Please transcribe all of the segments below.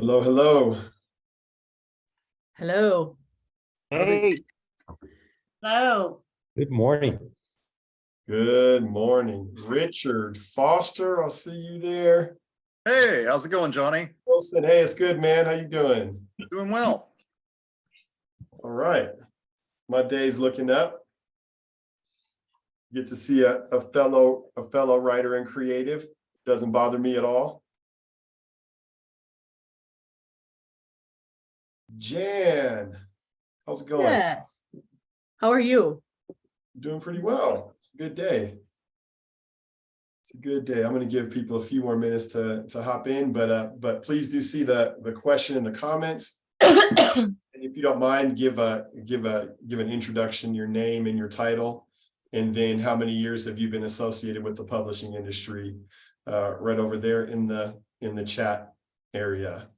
Hello, hello. Hello. Hey, Hello. Good morning. Good morning. Richard Foster, I'll see you there. hey, how's it going, Johnny? Wilson, hey, it's good, man. How you doing? Doing well. All right. My day's looking up. Get to see a fellow writer and creative. Doesn't bother me at all. Jan, how's it going? Yes. How are you? Doing pretty well. It's a good day. It's a good day. I'm going to give people a few more minutes to hop in, but please do see the question in the comments. And if you don't mind, give an introduction, your name and your title, and then how many years have you been associated with the publishing industry? Right over there in the chat area.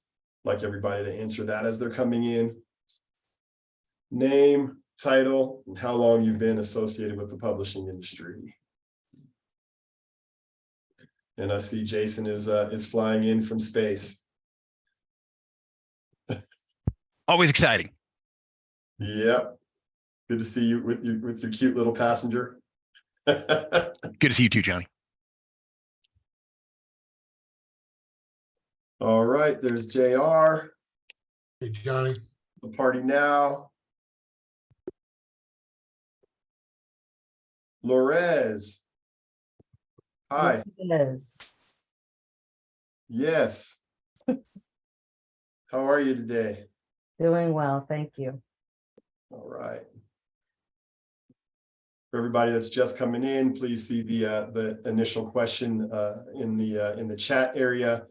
Like everybody to answer that as they're coming in. Name, title, and how long you've been associated with the publishing industry. And I see Jason is flying in from space. Always exciting. Yep. Good to see you with your cute little passenger. Good to see you too, Johnny. All right, there's JR. Hey, Johnny. The party now. Lorez. Hi. Yes. Yes. How are you today? Doing well, thank you. All right. For everybody that's just coming in, please see the initial question in the chat area.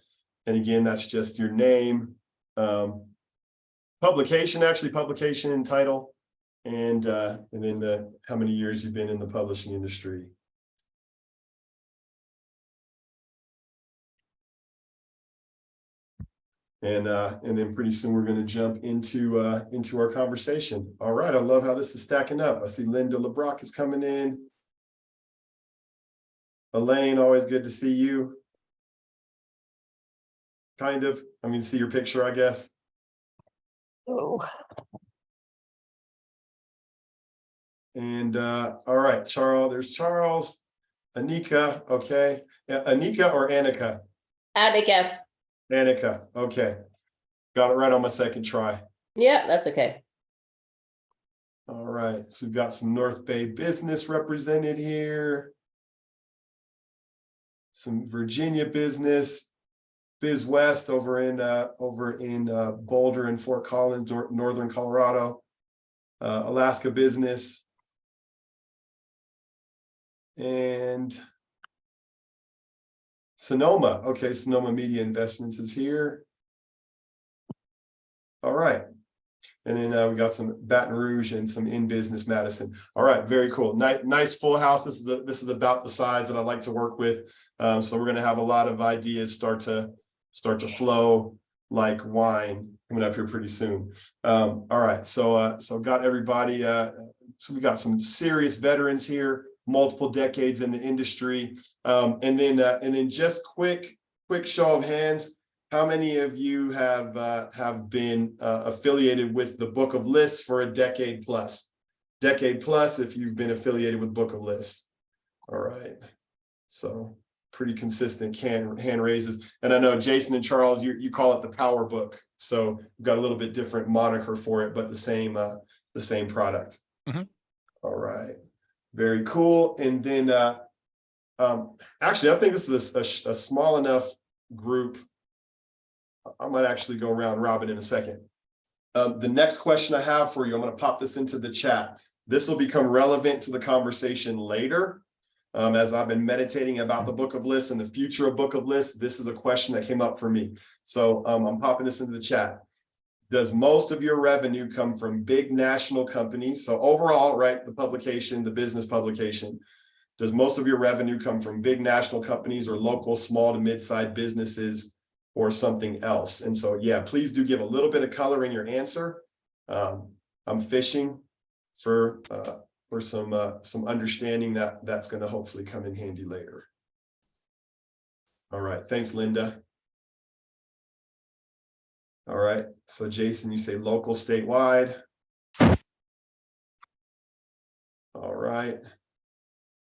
And again, that's just your name, publication and title, and then how many years you've been in the publishing industry. And then pretty soon we're going to jump into our conversation. All right, I love how this is stacking up. I see Linda LeBrock is coming in. Elaine, always good to see you. Kind of. I mean, see your picture, I guess. Oh. And all right, Charles. There's Charles. Anika. Okay. Anika or Annika? Attica. Annika. Okay. Got it right on my second try. Yeah, that's okay. All right. So we've got some North Bay business represented here. Some Virginia business. Biz West over in Boulder and Fort Collins, northern Colorado. Alaska business. And Sonoma. Okay, Sonoma Media Investments is here. All right. And then we got some Baton Rouge and some in business Madison. All right, very cool. Nice full house. This is about the size that I like to work with. So we're going to have a lot of ideas start to flow like wine coming up here pretty soon. All right, so got everybody. So we got some serious veterans here, multiple decades in the industry, and then just quick show of hands. How many of you have been affiliated with the Book of Lists for a decade plus? Decade plus if you've been affiliated with Book of Lists. All right, so pretty consistent hand raises. And I know Jason and Charles, you call it the Power Book. So we've got a little bit different moniker for it, but the same product. Mm-hmm. All right, very cool. And then actually, I think this is a small enough group. I might actually go round robin in a second. The next question I have for you, I'm going to pop this into the chat. This will become relevant to the conversation later. As I've been meditating about the Book of Lists and the future of Book of Lists, this is a question that came up for me. So I'm popping this into the chat. Does most of your revenue come from big national companies? So overall, right, the publication, the business publication, does most of your revenue come from big national companies or local small to mid-sized businesses or something else? And so, yeah, please do give a little bit of color in your answer. I'm fishing for some understanding that's going to hopefully come in handy later. All right, thanks, Linda. All right, so Jason, you say local, statewide. All right.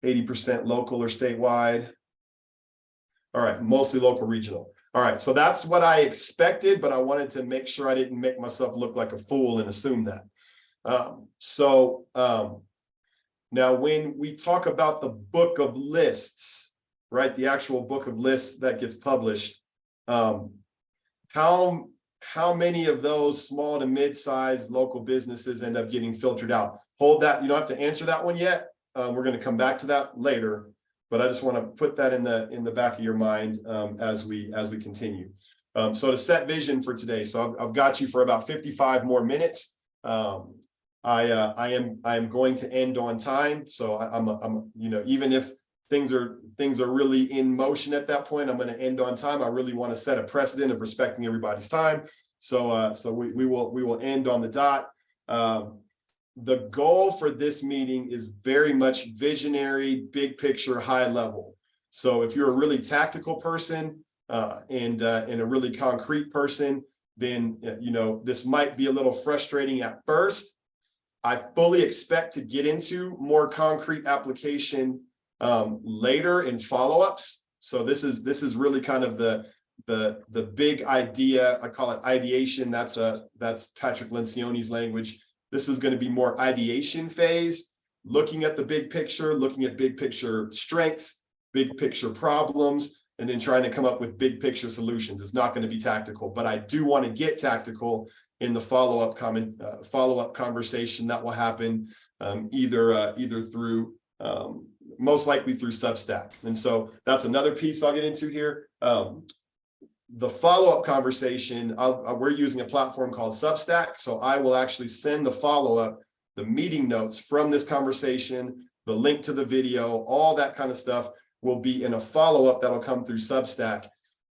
80% local or statewide. All right, mostly local, regional. All right, so that's what I expected, but I wanted to make sure I didn't make myself look like a fool and assume that. Now when we talk about the book of lists, right, the actual book of lists that gets published, how many of those small to mid-sized local businesses end up getting filtered out? Hold that, you don't have to answer that one yet. We're going to come back to that later, but I just want to put that in the back of your mind as we continue. So to set vision for today, so I've got you for about 55 more minutes. I am going to end on time, so I'm even if things are really in motion at that point, I'm going to end on time. I really want to set a precedent of respecting everybody's time, so we will end on the dot. The goal for this meeting is very much visionary, big picture, high level. So if you're a really tactical person and a really concrete person, then this might be a little frustrating at first. I fully expect to get into more concrete application later in follow-ups. So this is really kind of the big idea. I call it ideation. That's Patrick Lencioni's language. This is going to be more ideation phase, looking at the big picture, looking at big picture strengths, big picture problems, and then trying to come up with big picture solutions. It's not going to be tactical, but I do want to get tactical in the follow-up conversation that will happen either through most likely through Substack. And so that's another piece I'll get into here. The follow-up conversation, we're using a platform called Substack. So I will actually send the follow-up, the meeting notes from this conversation, the link to the video, all that kind of stuff will be in a follow-up that'll come through Substack.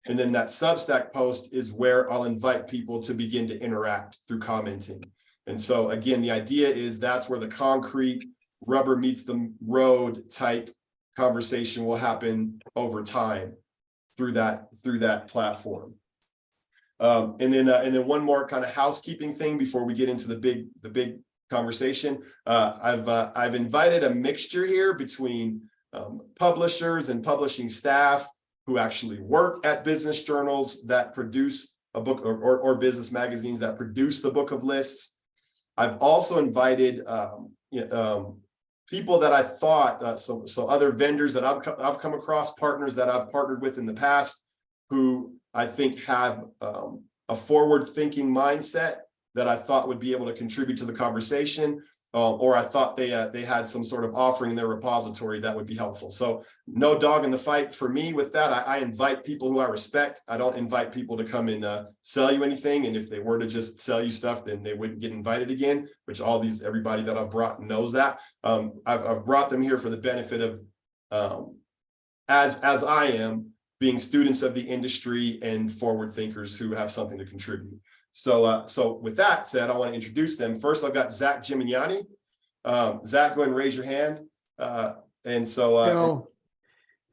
And then that Substack post is where I'll invite people to begin to interact through commenting. And so again, the idea is that's where the concrete rubber meets the road type conversation will happen over time through that platform. And then one more kind of housekeeping thing before we get into the big conversation. I've invited a mixture here between publishers and publishing staff who actually work at business journals that produce a book or business magazines that produce the book of lists. I've also invited people that I thought, so other vendors that I've come across, partners that I've partnered with in the past, who I think have a forward-thinking mindset that I thought would be able to contribute to the conversation, or I thought they had some sort of offering in their repository that would be helpful. So no dog in the fight for me with that. I invite people who I respect. I don't invite people to come and sell you anything. And if they were to just sell you stuff, then they wouldn't get invited again, which everybody that I've brought knows that. I've brought them here for the benefit of, as I am, being students of the industry and forward thinkers who have something to contribute. So with that said, I want to introduce them. First, I've got Zach Gimignani. Zach, go ahead and raise your hand.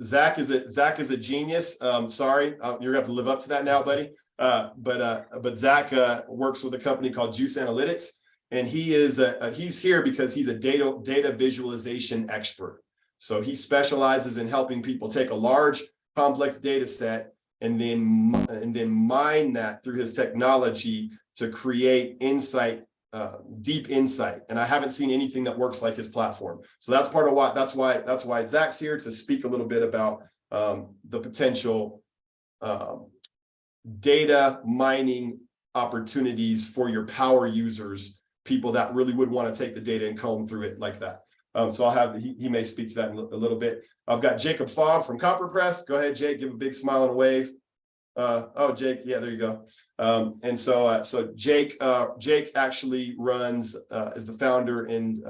Zach is a genius. Sorry, you're gonna have to live up to that now, buddy. But Zach works with a company called Juice Analytics, and he's here because he's a data visualization expert. So he specializes in helping people take a large, complex data set and then mine that through his technology to create insight, deep insight. And I haven't seen anything that works like his platform. So that's part of why that's why Zach's here, to speak a little bit about the potential data mining opportunities for your power users, people that really would want to take the data and comb through it like that. So I'll have, he may speak to that in a little bit. I've got Jacob Fogg from Copper Press. Go ahead, Jake, give a big smile and a wave. Oh, Jake, yeah, there you go. And so Jake actually runs, is the founder and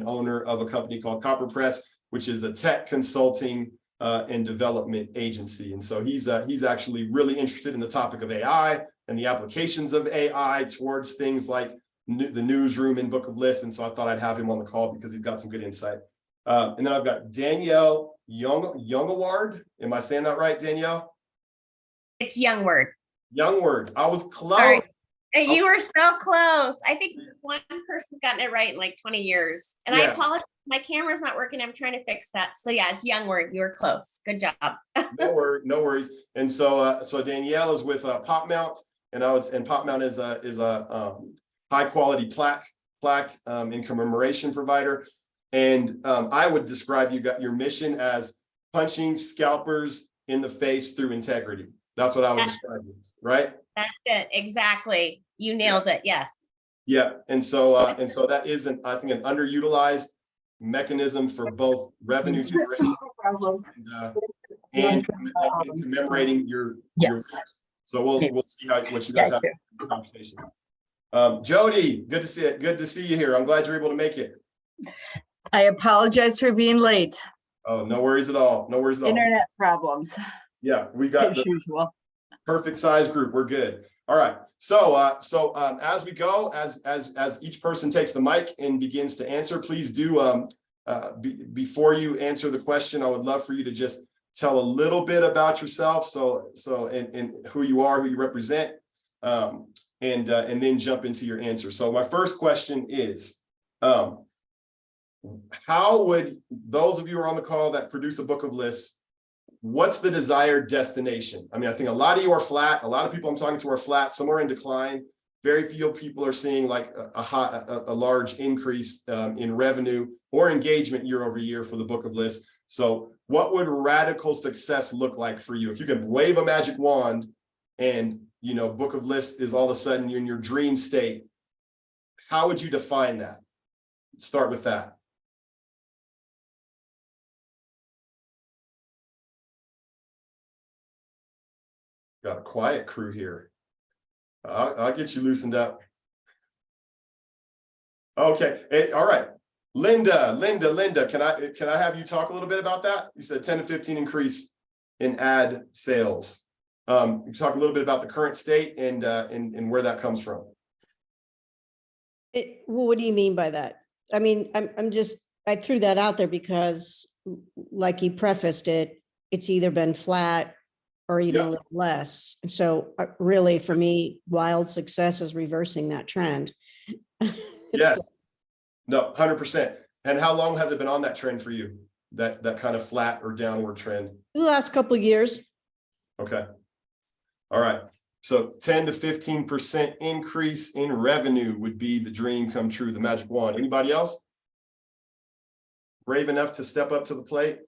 owner of a company called Copper Press, which is a tech consulting and development agency. And so he's actually really interested in the topic of AI and the applications of AI towards things like the newsroom and book of lists. And so I thought I'd have him on the call because he's got some good insight. And then I've got Danielle Youngaward. Am I saying that right, Danielle? It's Youngward. Youngward. I was close. Sorry. You were so close. I think one person's gotten it right in like 20 years. And I Yeah. apologize. My camera's not working. I'm trying to fix that. So yeah, it's young word. You were close. Good job. No worries. And so, so Danielle is with Pop Mount, and Pop Mount is a high quality plaque in commemoration provider. And I would describe your mission as punching scalpers in the face through integrity. That's what I would describe it as, right? That's it. Exactly. You nailed it. Yes. Yeah. And so that is I think an underutilized mechanism for both revenue generation and commemorating your. So we'll see what you guys have in the conversation. Jody, good to see it. Good to see you here. I'm glad you're able to make it. I apologize for being late. Oh, no worries at all. No worries at all. Internet problems, Yeah, we got as the usual. perfect size group. We're good. All right. So as we go, as each person takes the mic and begins to answer, please do before you answer the question, I would love for you to just tell a little bit about yourself. And who you are, who you represent, and then jump into your answer. So my first question is, how would those of you who are on the call that produce a book of lists, what's the desired destination? I mean, I think a lot of you are flat. A lot of people I'm talking to are flat. Some are in decline. Very few people are seeing like a large increase in revenue or engagement year over year for the book of lists. So what would radical success look like for you? If you could wave a magic wand and, book of lists is all of a sudden you're in your dream state, how would you define that? Start with that. Got a quiet crew here. I'll get you loosened up. Okay. All right. Linda, can I have you talk a little bit about that? You said 10 to 15 increase in ad sales. You talk a little bit about the current state and where that comes from. Well, what do you mean by that? I mean, I threw that out there because like you prefaced it, it's either been flat or even a little less. And so really for me, wild success is reversing that trend. Yes. No, 100%. And how long has it been on that trend for you? That kind of flat or downward trend? The last couple of years. Okay. All right. So 10 to 15% increase in revenue would be the dream come true, the magic wand. Anybody else brave enough to step up to the plate?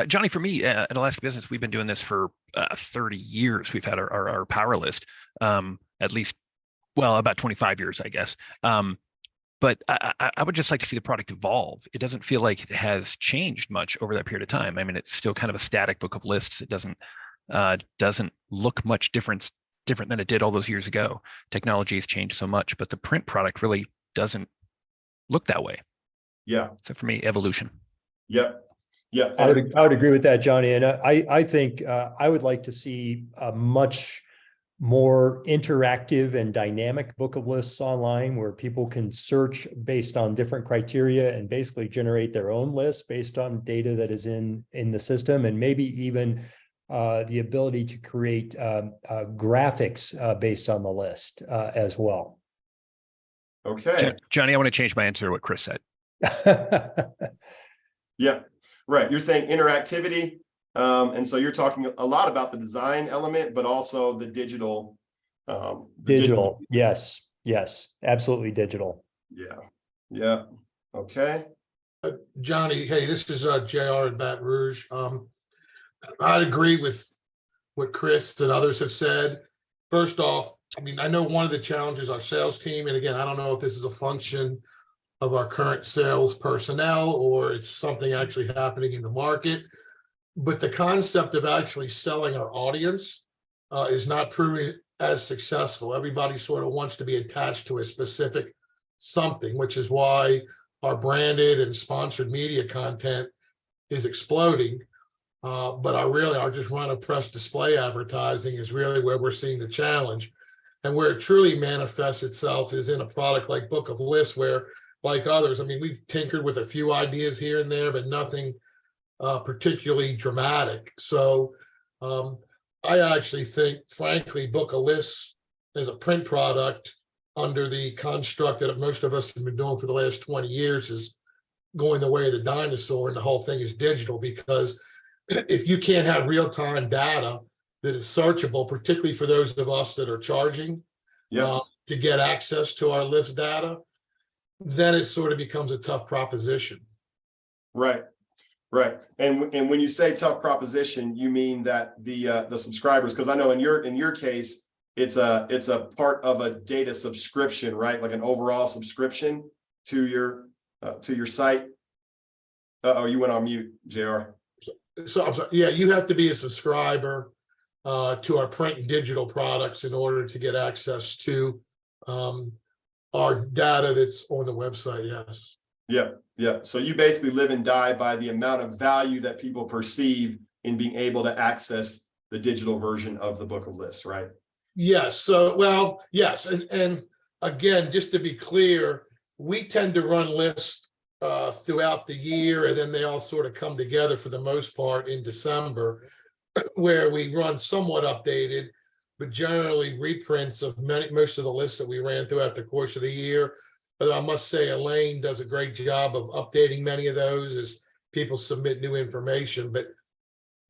Johnny, for me, at Alaska Business, we've been doing this for 30 years. We've had our power list, at least, well, about 25 years, I guess. But I would just like to see the product evolve. It doesn't feel like it has changed much over that period of time. I mean, it's still kind of a static book of lists. It doesn't look much different than it did all those years ago. Technology has changed so much, but the print product really doesn't look that way. Yeah. So for me, evolution. Yep. Yeah. I would agree with that, Johnny. And I think I would like to see a much more interactive and dynamic book of lists online where people can search based on different criteria and basically generate their own list based on data that is in the system, and maybe even the ability to create graphics based on the list as well. Okay. Johnny, I want to change my answer to what Chris said. Yeah, right. You're saying interactivity. And so you're talking a lot about the design element, but also the digital. Digital. Yes, absolutely digital. Yeah. Okay. Johnny, hey, this is JR in Baton Rouge. I'd agree with what Chris and others have said. First off, I mean, I know one of the challenges our sales team, and again, I don't know if this is a function of our current sales personnel or it's something actually happening in the market, but the concept of actually selling our audience is not proving as successful. Everybody sort of wants to be attached to a specific something, which is why our branded and sponsored media content is exploding. But our just run of press display advertising is really where we're seeing the challenge. And where it truly manifests itself is in a product like Book of Lists, where, like others, I mean, we've tinkered with a few ideas here and there, but nothing particularly dramatic. So I actually think, frankly, Book of Lists as a print product under the construct that most of us have been doing for the last 20 years is going the way of the dinosaur, and the whole thing is digital, because if you can't have real-time data that is searchable, particularly for those of us that are charging to get access to our list data, then it sort of becomes a tough proposition. Right. Right. And when you say tough proposition, you mean that the subscribers, because I know in your case, it's a part of a data subscription, right? Like an overall subscription to your site. Oh, you went on mute, JR. So I'm sorry, yeah, you have to be a subscriber to our print and digital products in order to get access to our data that's on the website. Yes. Yeah. Yeah. So you basically live and die by the amount of value that people perceive in being able to access the digital version of the Book of Lists, right? Yes. So, well, yes. And again, just to be clear, we tend to run lists throughout the year, and then they all sort of come together for the most part in December, where we run somewhat updated, but generally reprints of most of the lists that we ran throughout the course of the year. But I must say, Elaine does a great job of updating many of those as people submit new information. But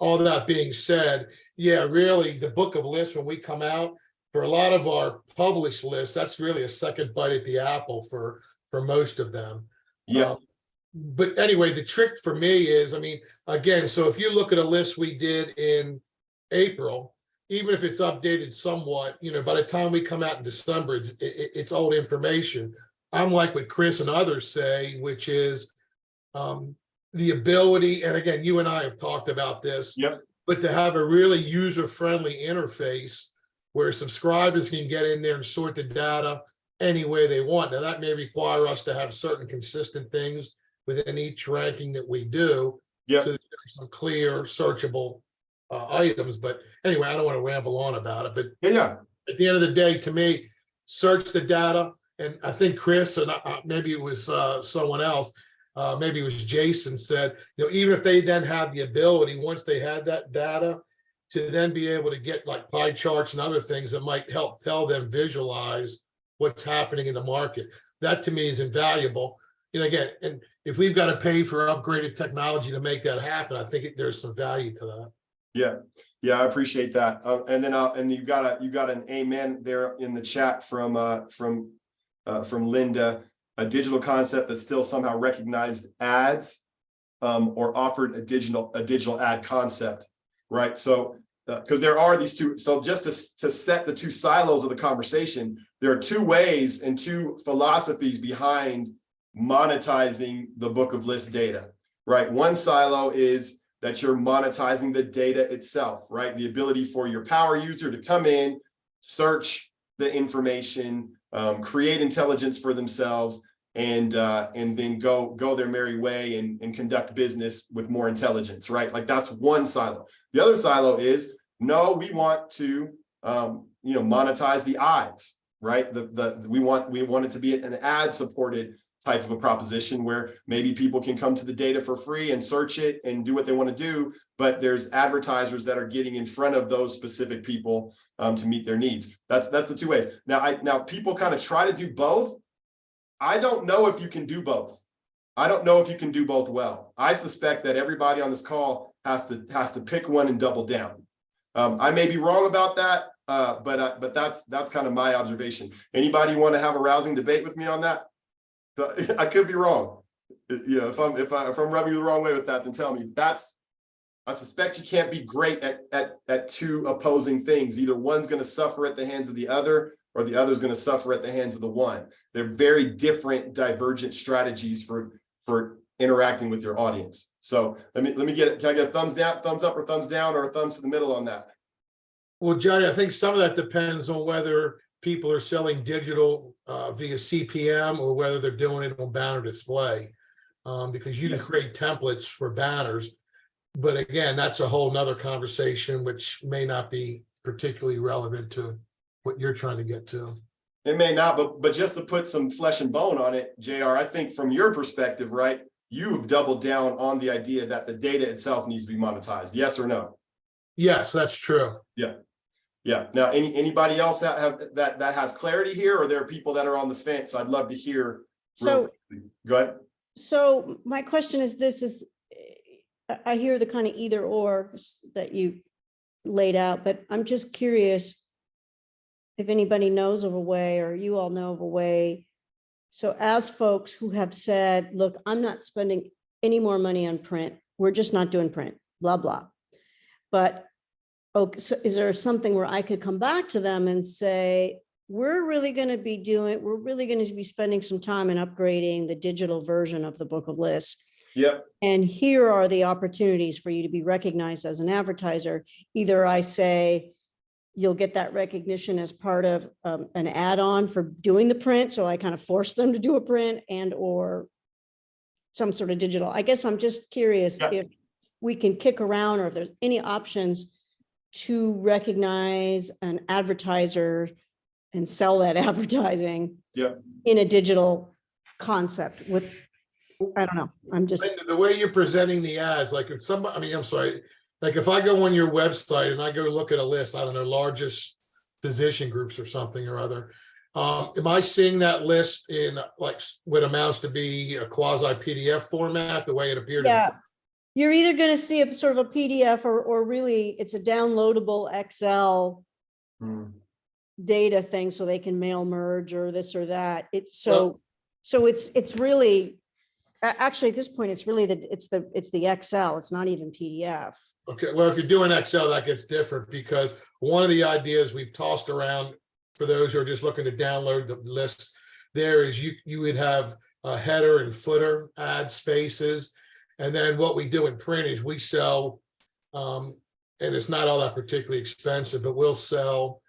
all that being said, yeah, really, the Book of Lists, when we come out, for a lot of our published lists, that's really a second bite at the apple for most of them. Yeah. But anyway, the trick for me is, I mean, again, so if you look at a list we did in April, even if it's updated somewhat, by the time we come out in December, it's old information. I'm like what Chris and others say, which is the ability, and again, you and I have talked about this, but to have a really user-friendly interface where subscribers can get in there and sort the data any way they want. Now, that may require us to have certain consistent things within each ranking that we do. So there's some clear, searchable items. But anyway, I don't want to ramble on about it. But at the end of the day, to me, search the data. And I think Chris, and maybe it was someone else, maybe it was Jason, said, even if they then have the ability, once they had that data, to then be able to get like pie charts and other things that might help tell them visualize what's happening in the market. That to me is invaluable. Again, and if we've got to pay for upgraded technology to make that happen, I think there's some value to that. Yeah, I appreciate that. And then and you got an amen there in the chat from Linda. A digital concept that still somehow recognized ads or offered a digital ad concept, right? So because there are these two, so just to set the two silos of the conversation, there are two ways and two philosophies behind monetizing the Book of List data, right? One silo is that you're monetizing the data itself, right? The ability for your power user to come in, search the information, create intelligence for themselves, and then go their merry way and conduct business with more intelligence, right? Like that's one silo. The other silo is, no, we want to monetize the eyes, right? We want it to be an ad supported type of a proposition where maybe people can come to the data for free and search it and do what they want to do, but there's advertisers that are getting in front of those specific people to meet their needs. That's the two ways. Now people kind of try to do both. I don't know if you can do both. I don't know if you can do both well. I suspect that everybody on this call has to pick one and double down. I may be wrong about that, but that's kind of my observation. Anybody want to have a rousing debate with me on that? I could be wrong. If I'm rubbing you the wrong way with that, then tell me. I suspect you can't be great at two opposing things. Either one's going to suffer at the hands of the other, or the other's going to suffer at the hands of the one. They're very different, divergent strategies for interacting with your audience. So let me get it. Can I get a thumbs down, thumbs up, or thumbs down, or a thumbs to the middle on that? Well, Johnny, I think some of that depends on whether people are selling digital via CPM or whether they're doing it on banner display, because you can create templates for banners. But again, that's a whole nother conversation, which may not be particularly relevant to what you're trying to get to. It may not, but just to put some flesh and bone on it, JR, I think from your perspective, right, you've doubled down on the idea that the data itself needs to be monetized. Yes or no? Yes, that's true. Yeah. Yeah. Now, anybody else that has clarity here, or there are people that are on the fence? I'd love to hear. real So, quickly. Go ahead. so my question is this is, I hear the kind of either or that you laid out, but I'm just curious if anybody knows of a way, or you all know of a way. So as folks who have said, look, I'm not spending any more money on print, we're just not doing print, blah, blah. But, okay, so is there something where I could come back to them and say, we're really going to be spending some time in upgrading the digital version of the Book of Lists. Yep. And here are the opportunities for you to be recognized as an advertiser. Either I say, you'll get that recognition as part of an add-on for doing the print. So I kind of force them to do a print and or some sort of digital. I guess I'm just curious if we can kick around, or if there's any options to recognize an advertiser and sell that advertising in a digital concept with, I don't know, I'm just. Linda, the way you're presenting the ads, like if somebody, I mean, I'm sorry, like if I go on your website and I go look at a list, I don't know, largest physician groups or something or other. Am I seeing that list in like what amounts to be a quasi PDF format, the way it appeared? Yeah, you're either going to see a sort of a PDF or really it's a downloadable Excel data thing, so they can mail merge or this or that. It's so it's really actually at this point it's really it's the Excel. It's not even PDF. Okay, well, if you're doing Excel, that gets different, because one of the ideas we've tossed around for those who are just looking to download the list there is you would have a header and footer ad spaces. And then what we do in print is we sell, and it's not all that particularly expensive, but we'll sell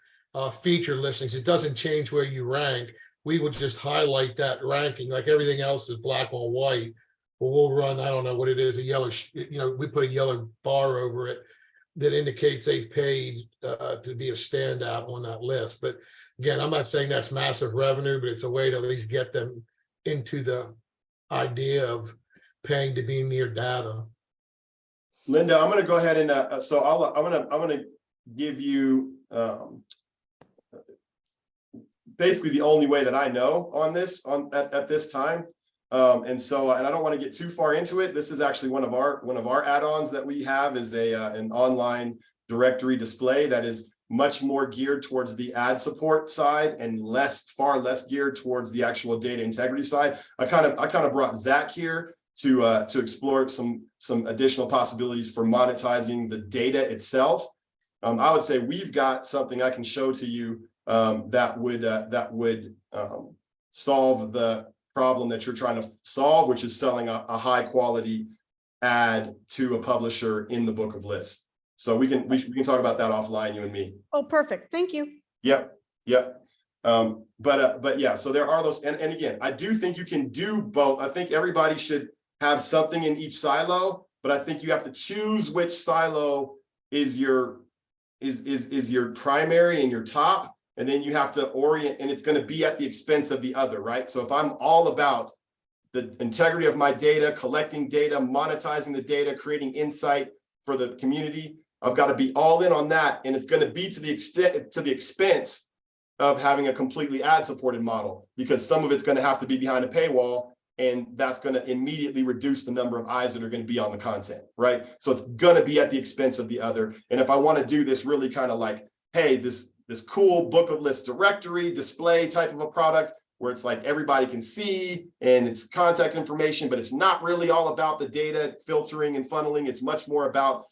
featured listings. It doesn't change where you rank. We will just highlight that ranking, like everything else is black on white. Well, we'll run, I don't know what it is, a yellow, we put a yellow bar over it that indicates they've paid to be a standout on that list. But again, I'm not saying that's massive revenue, but it's a way to at least get them into the idea of paying to be near data. Linda, I'm going to go ahead and I'm going to give you basically the only way that I know on this at this time. And I don't want to get too far into it. This is actually one of our add-ons that we have is an online directory display that is much more geared towards the ad support side and far less geared towards the actual data integrity side. I kind of brought Zach here to explore some additional possibilities for monetizing the data itself. I would say we've got something I can show to you that would solve the problem that you're trying to solve, which is selling a high quality ad to a publisher in the Book of Lists. So we can talk about that offline, you and me. Oh, perfect. Thank you. Yep. But yeah, so there are those, and again, I do think you can do both. I think everybody should have something in each silo, but I think you have to choose which silo is your primary and your top. And then you have to orient, and it's going to be at the expense of the other, right? So if I'm all about the integrity of my data, collecting data, monetizing the data, creating insight for the community, I've got to be all in on that. And it's going to be to the expense of having a completely ad supported model, because some of it's going to have to be behind a paywall, and that's going to immediately reduce the number of eyes that are going to be on the content, right? So it's going to be at the expense of the other. And if I want to do this really kind of like, hey, this cool Book of Lists directory display type of a product where it's like everybody can see and it's contact information, but it's not really all about the data filtering and funneling. It's much more about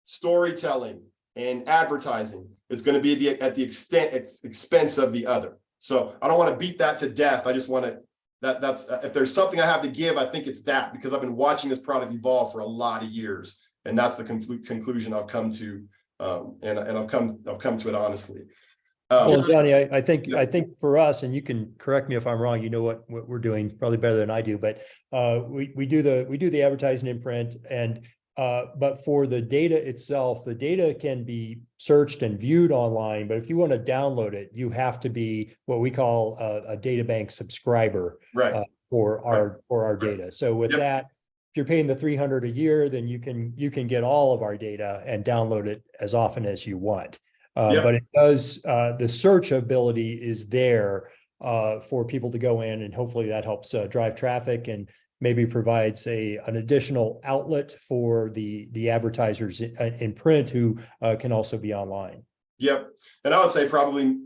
storytelling and advertising. It's going to be at the expense of the other. So I don't want to beat that to death. I just want to, that's if there's something I have to give, I think it's that, because I've been watching this product evolve for a lot of years. And that's the conclusion I've come to. And I've come to it honestly. Well, Johnny, I think for us, and you can correct me if I'm wrong, you know what we're doing probably better than I do, but we do the advertising in print, and but for the data itself, the data can be searched and viewed online, but if you want to download it, you have to be what we call a data bank subscriber, right, for our data. So with that, if you're paying the $300 a year, then you can get all of our data and download it as often as you want. Yep. But it does, the search ability is there for people to go in, and hopefully that helps drive traffic and maybe provides an additional outlet for the advertisers in print who can also be online. Yep. And I would say probably,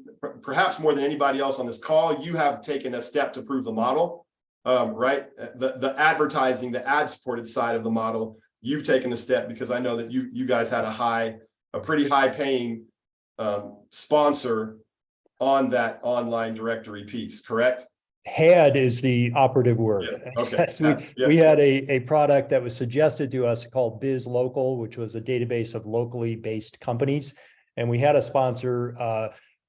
perhaps more than anybody else on this call, you have taken a step to prove the model, right? The advertising, the ad supported side of the model, you've taken a step because I know that you guys had a pretty high paying sponsor on that online directory piece, correct? Had is the operative word. Yeah, okay. Yes, Yeah. we had a product that was suggested to us called Biz Local, which was a database of locally based companies. And we had a sponsor,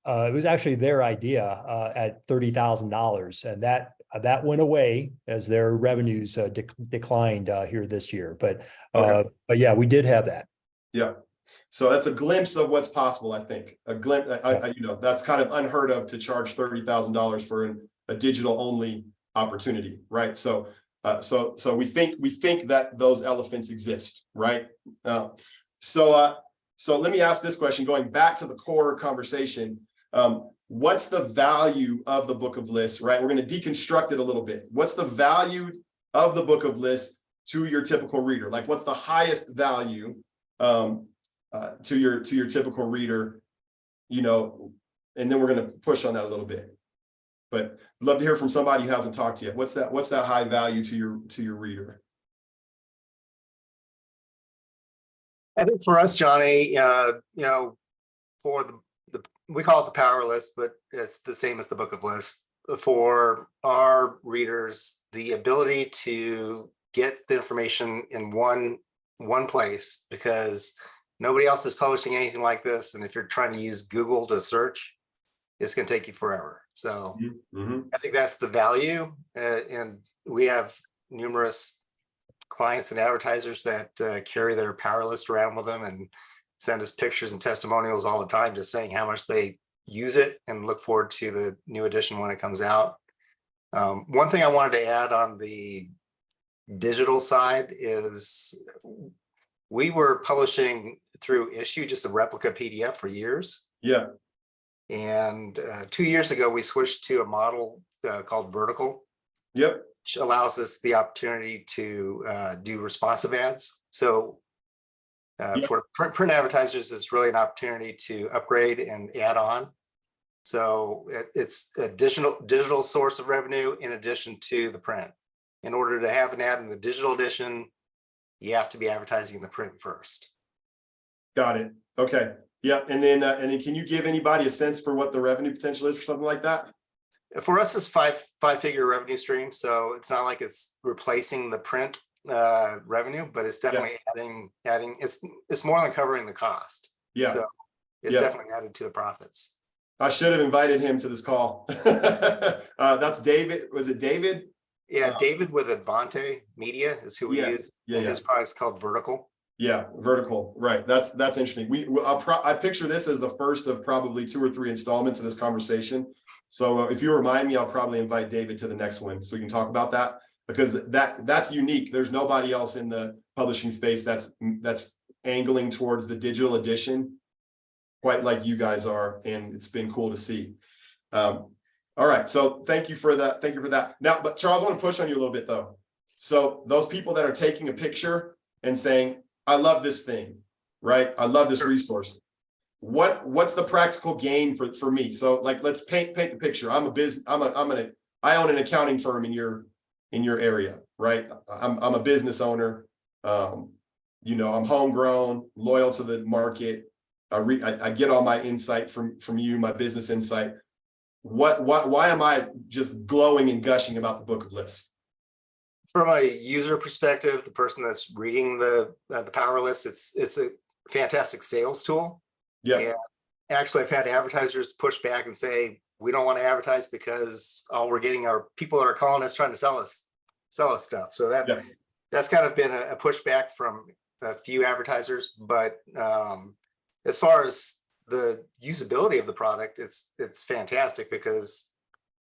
it was actually their idea at $30,000. And that went away as their revenues declined here this year. But yeah, we did have that. Yeah. So that's a glimpse of what's possible, I think. A glimpse, that's kind of unheard of to charge $30,000 for a digital only opportunity, right? So we think that those elephants exist, right? So let me ask this question, going back to the core conversation. What's the value of the book of lists, right? We're going to deconstruct it a little bit. What's the value of the book of lists to your typical reader? Like, what's the highest value to your typical reader, and then we're going to push on that a little bit. But I'd love to hear from somebody who hasn't talked yet. What's that high value to your reader? I think for us, Johnny, for we call it the power list, but it's the same as the book of lists. For our readers, the ability to get the information in one place, because nobody else is publishing anything like this. And if you're trying to use Google to search, it's going to take you forever. So I think that's the value. And we have numerous clients and advertisers that carry their power list around with them and send us pictures and testimonials all the time, just saying how much they use it and look forward to the new edition when it comes out. One thing I wanted to add on the digital side is we were publishing through Issue, just a replica PDF for years. Yeah. And 2 years ago, we switched to a model called Vertical. Yep. Which allows us the opportunity to do responsive ads. So for print advertisers, it's really an opportunity to upgrade and add on. So it's a digital source of revenue in addition to the print. In order to have an ad in the digital edition, you have to be advertising in the print first. Got it. Okay. Yeah. And then can you give anybody a sense for what the revenue potential is for something like that? For us, it's five-figure revenue stream. So it's not like it's replacing the print revenue, but it's definitely adding. It's more than covering the cost. Yeah. So it's definitely added to the profits. I should have invited him to this call. That's David. Was it David? Yeah, David with Advante Media is who we use. Yeah, his product's called Vertical. Yeah, Vertical. Right. That's interesting. I picture this as the first of probably 2 or 3 installments of this conversation. So if you remind me, I'll probably invite David to the next one so we can talk about that, because that's unique. There's nobody else in the publishing space that's angling towards the digital edition quite like you guys are, and it's been cool to see. All right, so thank you for that. Thank you for that. Now, but Charles, I want to push on you a little bit though. So those people that are taking a picture and saying, I love this thing, right? I love this resource. What's the practical gain for me? So like, let's paint the picture. I own an accounting firm in your area, right? I'm a business owner. I'm homegrown, loyal to the market. I get all my insight from you, my business insight. Why am I just glowing and gushing about the book of lists? From a user perspective, the person that's reading the power list, it's a fantastic sales tool. Yeah. And actually, I've had advertisers push back and say, we don't want to advertise because all we're getting are people that are calling us trying to sell us stuff. So that's kind of been a pushback from a few advertisers. But as far as the usability of the product, it's fantastic because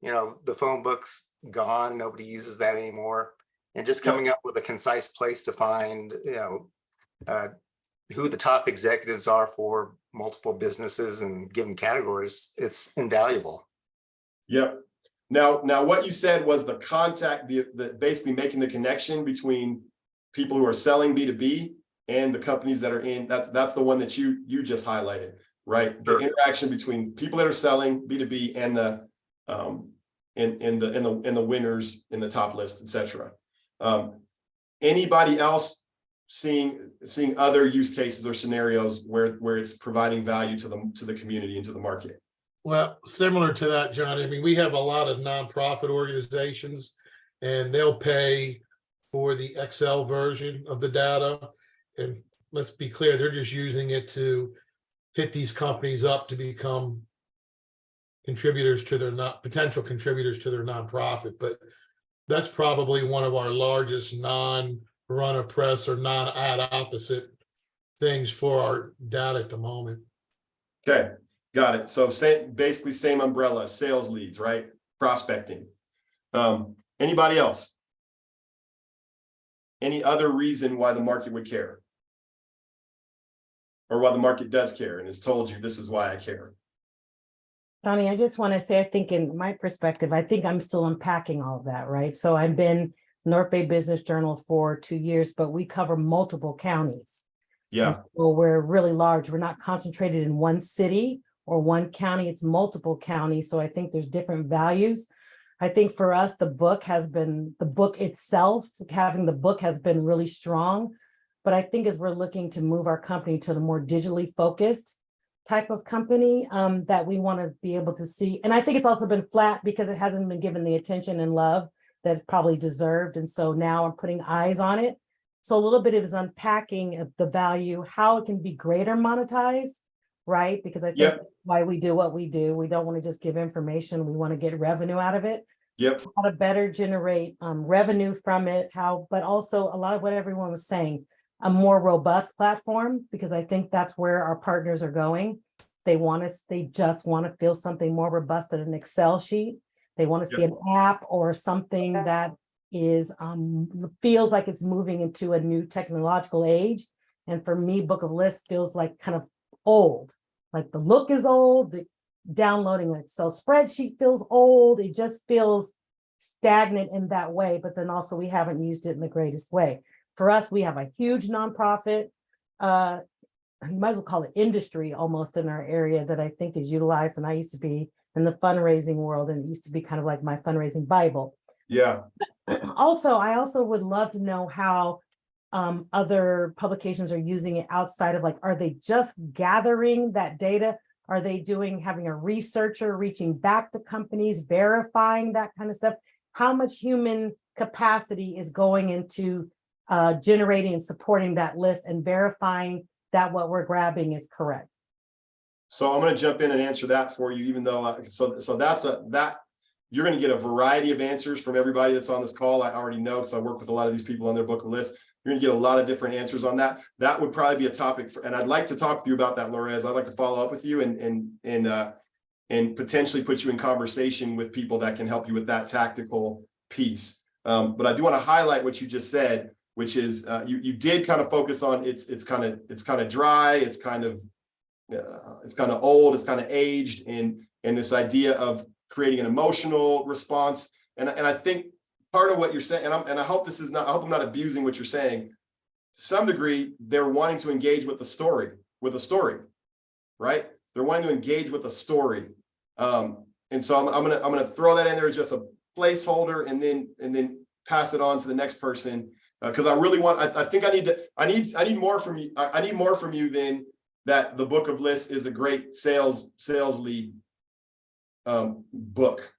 the phone book's gone, nobody uses that anymore, and just coming up with a concise place to find who the top executives are for multiple businesses and given categories, it's invaluable. Yep. Now what you said was the contact, the basically making the connection between people who are selling B2B and the companies that are in, that's the one that you just highlighted, right? The interaction between people that are selling B2B and the in the winners in the top list, etc. Anybody else seeing other use cases or scenarios where it's providing value to the community and to the market? Well, similar to that, Johnny, I mean, we have a lot of nonprofit organizations and they'll pay for the Excel version of the data. And let's be clear, they're just using it to hit these companies up to become contributors to their potential contributors to their nonprofit. But that's probably one of our largest non-run a press or non-ad opposite things for our data at the moment. Okay, got it. So basically same umbrella, sales leads, right? Prospecting. Anybody else? Any other reason why the market would care? Or why the market does care and has told you this is why I care? Johnny, I just want to say, I think in my perspective, I think I'm still unpacking all of that, right? So I've been North Bay Business Journal for 2 years, but we cover multiple counties. Yeah. Well, we're really large. We're not concentrated in one city or one county. It's multiple counties. So I think there's different values. I think for us, the book itself, having the book has been really strong. But I think as we're looking to move our company to the more digitally focused type of company that we want to be able to see. And I think it's also been flat because it hasn't been given the attention and love that it probably deserved. And so now I'm putting eyes on it. So a little bit of is unpacking of the value, how it can be greater monetized, right? Because I think that's why we do what we do. We don't want to just give information. We want to get revenue out of it. Yep. How to better generate revenue from it, but also a lot of what everyone was saying, a more robust platform, because I think that's where our partners are going. They just want to feel something more robust than an Excel sheet. They want to see an app or something that is feels like it's moving into a new technological age. And for me, Book of Lists feels like kind of old. Like the look is old, the downloading an Excel spreadsheet feels old. It just feels stagnant in that way. But then also we haven't used it in the greatest way. For us, we have a huge nonprofit, you might as well call it industry almost in our area that I think is utilized. And I used to be in the fundraising world and it used to be kind of like my fundraising Bible. Yeah. Also, I also would love to know how other publications are using it outside of are they just gathering that data? Are they having a researcher reaching back to companies, verifying that kind of stuff? How much human capacity is going into generating and supporting that list and verifying that what we're grabbing is correct? So I'm going to jump in and answer that for you, even though you're going to get a variety of answers from everybody that's on this call. I already know because I work with a lot of these people on their book of lists. You're going to get a lot of different answers on that. That would probably be a topic, and I'd like to talk with you about that, Lorez. I'd like to follow up with you and potentially put you in conversation with people that can help you with that tactical piece. But I do want to highlight what you just said, which is you did kind of focus on it's kind of dry, it's kind of old, it's kind of aged, and this idea of creating an emotional response. And I think part of what you're saying, and I hope I'm not abusing what you're saying. To some degree, they're wanting to engage with a story, right? They're wanting to engage with a story. And so I'm gonna throw that in there as just a placeholder and then pass it on to the next person. Because I really want, I think I need more from you. I need more from you than that. The Book of Lists is a great sales lead book,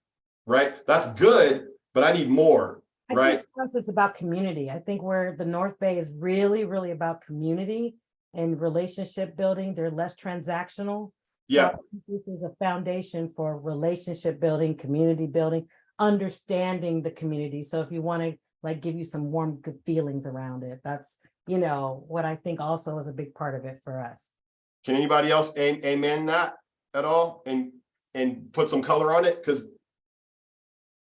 right? That's good, but I need more, right? I think for us it's about community. I think where the North Bay is really, really about community and relationship building. They're less transactional. Yeah. So this is a foundation for relationship building, community building, understanding the community. So if you want to give you some warm, good feelings around it, that's, what I think also is a big part of it for us. Can anybody else amen that at all and put some color on it? Because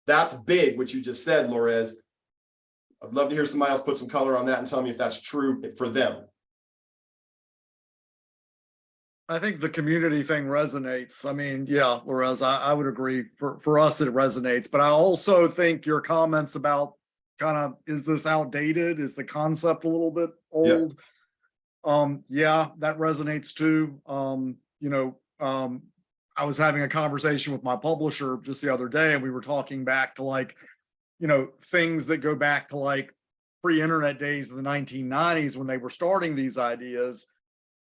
that's big, what you just said, Lorez. I'd love to hear somebody else put some color on that and tell me if that's true for them. I think the community thing resonates. I mean, yeah, Lorez, I would agree. For us, it resonates. But I also think your comments about kind of, is this outdated? Is the concept a little bit old? Yeah, that resonates too. I was having a conversation with my publisher just the other day, and we were talking back to like, things that go back to like pre-internet days of the 1990s when they were starting these ideas.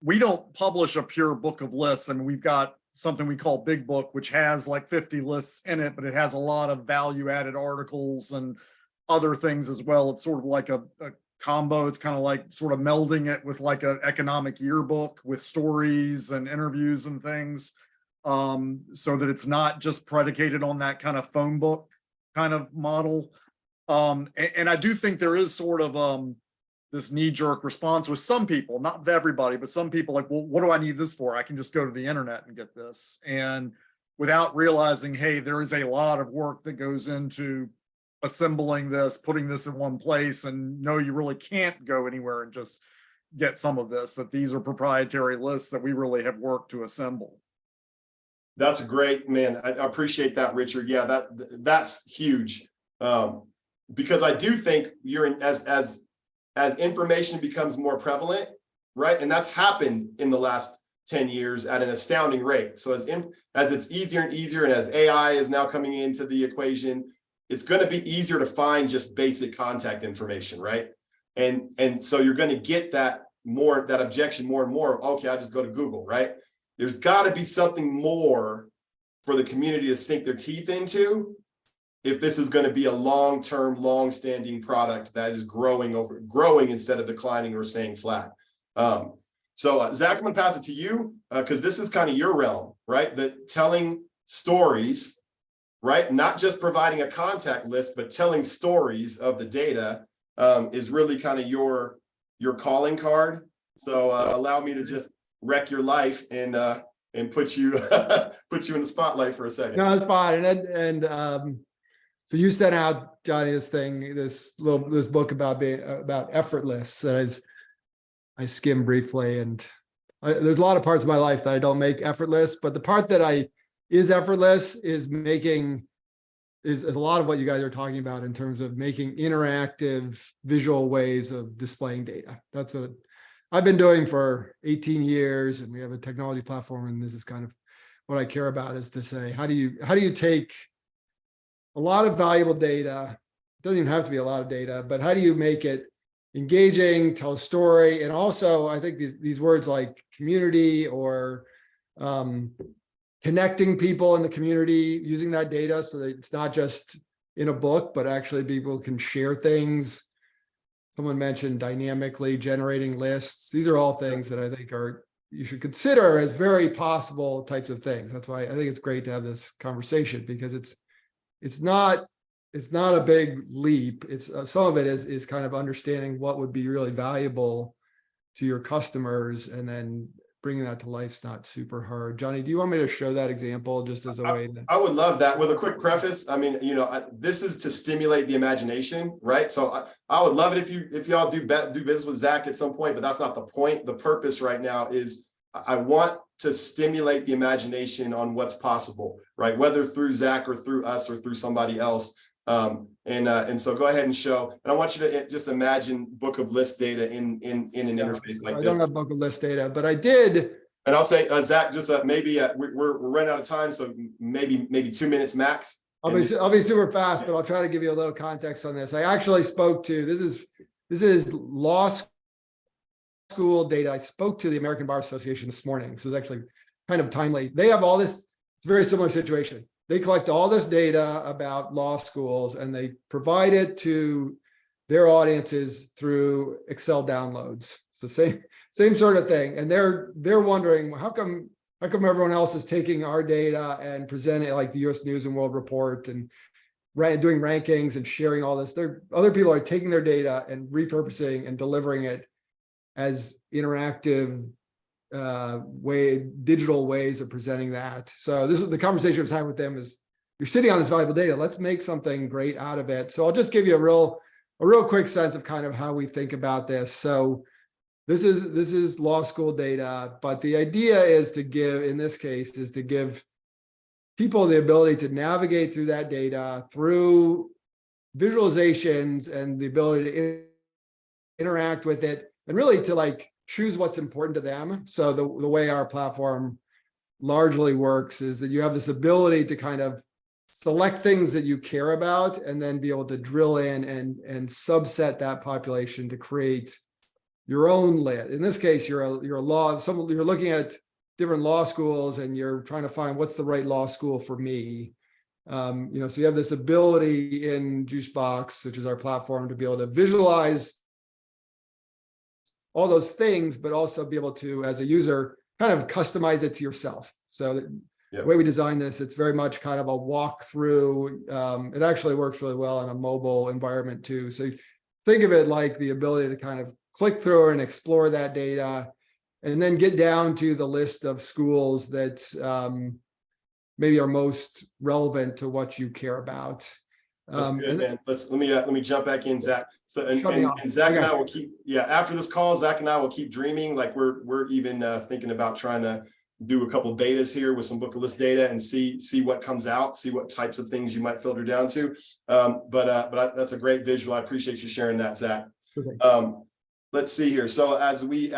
We don't publish a pure book of lists. I mean, we've got something we call Big Book, which has like 50 lists in it, but it has a lot of value-added articles and other things as well. It's sort of like a combo. It's kind of like sort of melding it with like an economic yearbook with stories and interviews and things, so that it's not just predicated on that kind of phone book kind of model. And I do think there is sort of this knee-jerk response with some people, not with everybody, but some people like, well, what do I need this for? I can just go to the internet and get this. And without realizing, hey, there is a lot of work that goes into assembling this, putting this in one place, and no, you really can't go anywhere and just get some of this, that these are proprietary lists that we really have worked to assemble. That's a great, man. I appreciate that, Richard. Yeah, that's huge. Because I do think you're in, as information becomes more prevalent, right? And that's happened in the last 10 years at an astounding rate. So as it's easier and easier, and as AI is now coming into the equation, it's going to be easier to find just basic contact information, right? And so you're going to get that objection more and more. Okay, I'll just go to Google, right? There's got to be something more for the community to sink their teeth into if this is going to be a long-term, long-standing product that is growing instead of declining or staying flat. So Zach, I'm going to pass it to you because this is kind of your realm, right? That telling stories, right? Not just providing a contact list, but telling stories of the data is really kind of your calling card. So allow me to just wreck your life and put you in the spotlight for a second. No, it's fine. And so you sent out, Johnny, this book about effortless that I skimmed briefly, and there's a lot of parts of my life that I don't make effortless, but the part that is effortless is a lot of what you guys are talking about in terms of making interactive visual ways of displaying data. That's what I've been doing for 18 years, and we have a technology platform, and this is kind of what I care about, is to say, how do you take a lot of valuable data, it doesn't even have to be a lot of data, but how do you make it engaging, tell a story? And also, I think these words like community or connecting people in the community, using that data so that it's not just in a book, but actually people can share things. Someone mentioned dynamically generating lists. These are all things that I think you should consider as very possible types of things. That's why I think it's great to have this conversation, because it's not a big leap. It's some of it is kind of understanding what would be really valuable to your customers, and then bringing that to life's not super hard. Johnny, do you want me to show that example just as a way to... I would love that. With a quick preface, I mean, this is to stimulate the imagination, right? So I would love it if y'all do business with Zach at some point, but that's not the point. The purpose right now is I want to stimulate the imagination on what's possible, right? Whether through Zach or through us or through somebody else. And so go ahead and show, and I want you to just imagine book of list data in an interface like this. I don't have book of list data, but I did. And I'll say, Zach, just maybe we're running out of time, so maybe 2 minutes max. I'll be super fast, but I'll try to give you a little context on this. I actually spoke to, this is law school data. I spoke to the American Bar Association this morning, so it's actually kind of timely. They have all this, it's a very similar situation. They collect all this data about law schools and they provide it to their audiences through Excel downloads. So same sort of thing. And they're wondering, how come everyone else is taking our data and presenting it like the US News and World Report and doing rankings and sharing all this? Other people are taking their data and repurposing and delivering it as interactive digital ways of presenting that. So this is the conversation I was having with them, is you're sitting on this valuable data. Let's make something great out of it. So I'll just give you a real quick sense of kind of how we think about this. So this is law school data, but the idea is to give, in this case, is to give people the ability to navigate through that data through visualizations and the ability to interact with it and really to like choose what's important to them. So the way our platform largely works is that you have this ability to kind of select things that you care about and then be able to drill in and subset that population to create your own list. In this case, you're looking at different law schools and you're trying to find what's the right law school for me. So you have this ability in Juicebox, which is our platform, to be able to visualize all those things, but also be able to, as a user, kind of customize it to yourself. So the way we designed this, it's very much kind of a walkthrough. It actually works really well in a mobile environment too. So think of it like the ability to kind of click through and explore that data, and then get down to the list of schools that maybe are most relevant to what you care about. That's good, man. Let me jump back in, Zach. So and Shut Zach and Okay. I will keep, after this call, Zach and I will keep dreaming. Like we're even thinking about trying to do a couple betas here with some book of list data and see what comes out, see what types of things you might filter down to. But that's a great visual. I appreciate you sharing that, Zach. Okay. Let's see here. So as we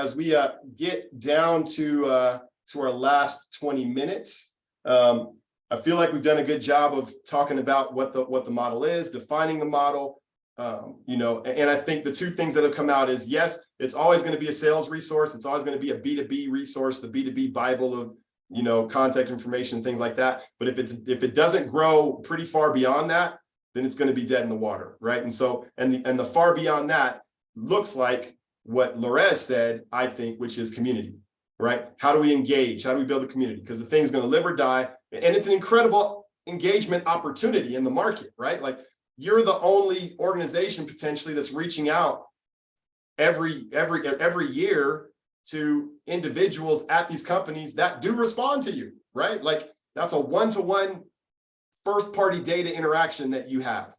get down to our last 20 minutes, I feel like we've done a good job of talking about what the model is, defining the model, and I think the two things that have come out is, yes, it's always going to be a sales resource. It's always going to be a B2B resource, the B2B Bible of, contact information, things like that. But if it doesn't grow pretty far beyond that, then it's going to be dead in the water, right? And so, and the far beyond that looks like what Lorez said, I think, which is community, right? How do we engage? How do we build a community? Because the thing's going to live or die. And it's an incredible engagement opportunity in the market, right? Like you're the only organization potentially that's reaching out every year to individuals at these companies that do respond to you, right? Like that's a one-to-one first party data interaction that you have.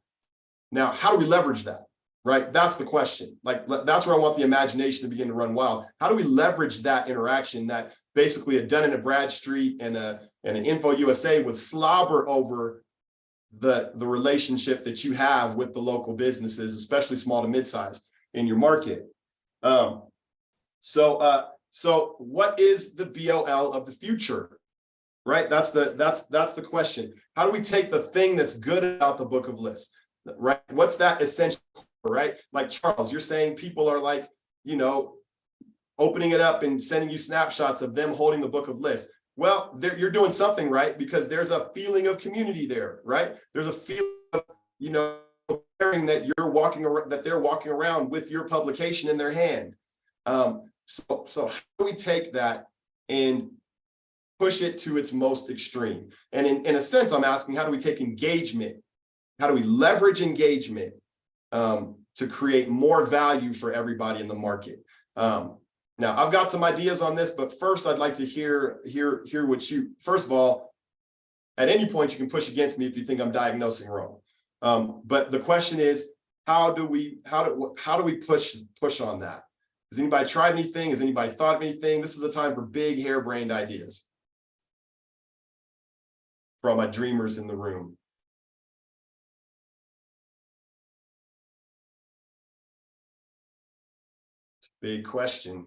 Now, how do we leverage that? Right? That's the question. Like, that's where I want the imagination to begin to run wild. How do we leverage that interaction that basically a Dun & Bradstreet and an Info USA would slobber over the relationship that you have with the local businesses, especially small to mid-sized in your market? So what is the BOL of the future? Right? That's the question. How do we take the thing that's good about the book of lists? Right? What's that essential? Right? Like Charles, you're saying people are like, opening it up and sending you snapshots of them holding the book of lists. Well, you're doing something right because there's a feeling of community there, right? There's a feeling of, caring that you're walking around, that they're walking around with your publication in their hand. So how do we take that and push it to its most extreme? And in a sense, I'm asking, how do we take engagement? How do we leverage engagement to create more value for everybody in the market? Now, I've got some ideas on this, but first I'd like to hear what you, first of all, at any point you can push against me if you think I'm diagnosing wrong. But the question is, how do we push on that? Has anybody tried anything? Has anybody thought of anything? This is the time for big harebrained ideas from my dreamers in the room. Big question.